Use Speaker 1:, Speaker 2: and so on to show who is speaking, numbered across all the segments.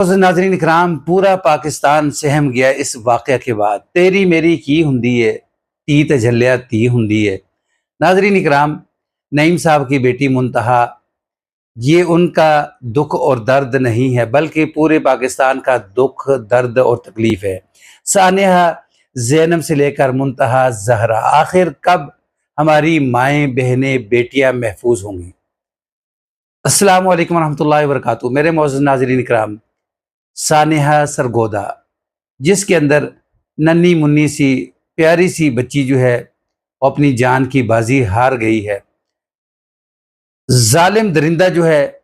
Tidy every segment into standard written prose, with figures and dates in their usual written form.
Speaker 1: नाज़रीन इकराम, पूरा पाकिस्तान सहम गया इस वाक़या के बाद। तेरी मेरी की हुंदी है, धी ते झल्लिया धी हुंदी है। नाज़रीन इकराम, नईम साहब की बेटी मुंतहा, ये उनका दुख और दर्द नहीं है बल्कि पूरे पाकिस्तान का दुख, दर्द और तकलीफ़ है। सानिया, ज़ैनब से लेकर मुंतहा ज़हरा, आखिर कब हमारी माएँ, बहनें, बेटियाँ महफूज होंगी? अस्सलामु अलैकुम वरहमतुल्लाहि वबरकातुहू। मेरे मोअज़्ज़ज़ नाज़रीन इकराम, सानिहा सरगोदा, जिसके अंदर नन्ही मुन्नी सी प्यारी सी बच्ची जो है वो अपनी जान की बाजी हार गई है। जालिम दरिंदा जो है,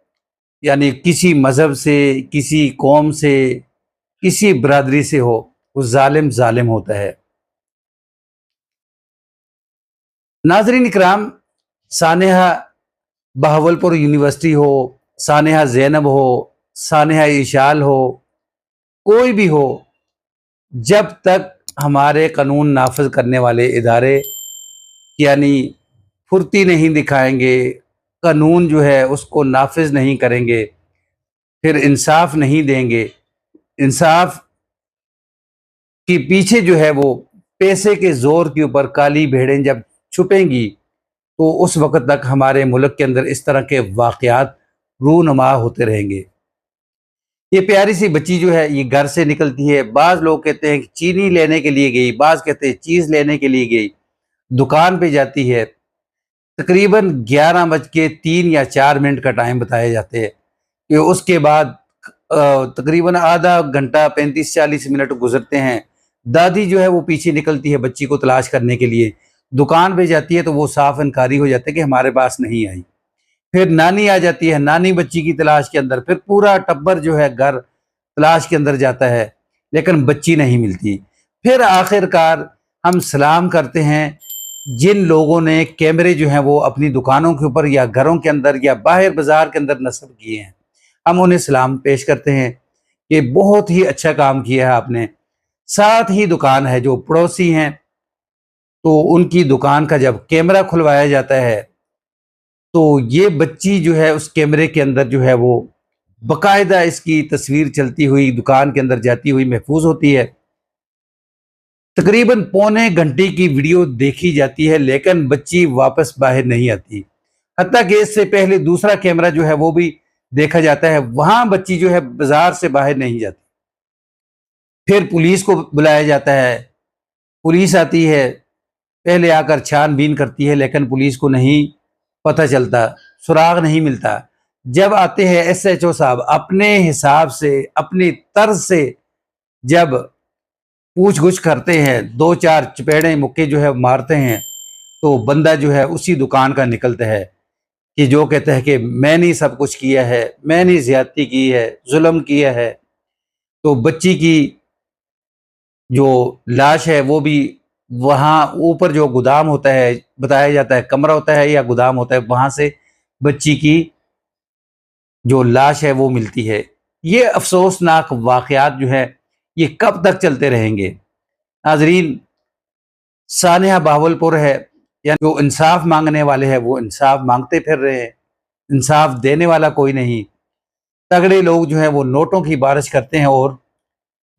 Speaker 1: यानी किसी मजहब से, किसी कौम से, किसी बरादरी से हो, वो जालिम जालिम होता है। नाजरीन इकराम, सानिहा बहावलपुर यूनिवर्सिटी हो, सानिहा जैनब हो, सानिहा इशाल हो, कोई भी हो, जब तक हमारे कानून नाफिज करने वाले इदारे यानी फुर्ती नहीं दिखाएंगे, कानून जो है उसको नाफिज नहीं करेंगे, फिर इंसाफ नहीं देंगे, इंसाफ के पीछे जो है वो पैसे के जोर के ऊपर काली भेड़ें जब छुपेंगी, तो उस वक्त तक हमारे मुल्क के अंदर इस तरह के वाक़यात रूनुमा होते रहेंगे। ये प्यारी सी बच्ची जो है, ये घर से निकलती है, बाज़ लोग कहते हैं कि चीनी लेने के लिए गई, बाज़ कहते हैं चीज़ लेने के लिए गई, दुकान पे जाती है। तकरीबन 11 बज के 3 या 4 मिनट का टाइम बताए जाते हैं कि उसके बाद तकरीबन आधा घंटा 35-40 मिनट गुजरते हैं। दादी जो है वो पीछे निकलती है बच्ची को तलाश करने के लिए, दुकान पे जाती है तो वो साफ इनकारी हो जाते हैं कि हमारे पास नहीं आई। फिर नानी आ जाती है, नानी बच्ची की तलाश के अंदर, फिर पूरा टब्बर जो है घर तलाश के अंदर जाता है, लेकिन बच्ची नहीं मिलती। फिर आखिरकार हम सलाम करते हैं जिन लोगों ने कैमरे जो हैं वो अपनी दुकानों के ऊपर या घरों के अंदर या बाहर बाजार के अंदर नस्ब किए हैं, हम उन्हें सलाम पेश करते हैं कि बहुत ही अच्छा काम किया है आपने। साथ ही दुकान है, जो पड़ोसी हैं, तो उनकी दुकान का जब कैमरा खुलवाया जाता है तो ये बच्ची जो है उस कैमरे के अंदर जो है वो बकायदा इसकी तस्वीर चलती हुई दुकान के अंदर जाती हुई महफूज होती है। तकरीबन पौने घंटे की वीडियो देखी जाती है, लेकिन बच्ची वापस बाहर नहीं आती। हत्ता कि इससे पहले दूसरा कैमरा जो है वो भी देखा जाता है, वहां बच्ची जो है बाजार से बाहर नहीं जाती। फिर पुलिस को बुलाया जाता है, पुलिस आती है, पहले आकर छानबीन करती है, लेकिन पुलिस को नहीं पता चलता, सुराग नहीं मिलता। जब आते हैं एसएचओ साहब, अपने हिसाब से, अपनी तर्ज से जब पूछ गुछ करते हैं, 2-4 चपेड़े मुक्के जो है मारते हैं, तो बंदा जो है उसी दुकान का निकलता है कि जो कहता है कि मैंने सब कुछ किया है, मैंने ज्यादती की है, जुल्म किया है। तो बच्ची की जो लाश है वो भी वहाँ ऊपर जो गोदाम होता है, बताया जाता है कमरा होता है या गोदाम होता है, वहां से बच्ची की जो लाश है वो मिलती है। ये अफसोसनाक वाकयात जो है ये कब तक चलते रहेंगे? नाजरीन, सानिया बहावलपुर है, या जो इंसाफ मांगने वाले हैं वो इंसाफ मांगते फिर रहे हैं, इंसाफ देने वाला कोई नहीं। तगड़े लोग जो है वो नोटों की बारिश करते हैं और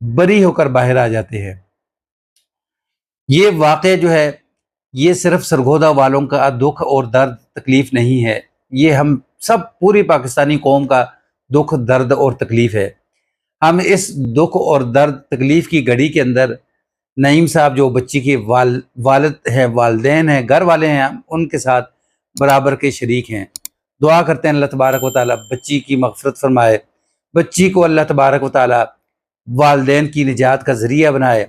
Speaker 1: बरी होकर बाहर आ जाते हैं। ये वाक़या जो है ये सिर्फ सरगोदा वालों का दुख और दर्द तकलीफ नहीं है, ये हम सब पूरी पाकिस्तानी कौम का दुख, दर्द और तकलीफ है। हम इस दुख और दर्द तकलीफ की घड़ी के अंदर नईम साहब जो बच्ची के वालिद हैं, वालदैन हैं, घर वाले हैं, हम उनके साथ बराबर के शरीक हैं। दुआ करते हैं अल्लाह तबारक व तआला बच्ची की मग़फ़िरत फरमाए, बच्ची को अल्लाह तबारक व तआला वालदैन की निजात का ज़रिया बनाए।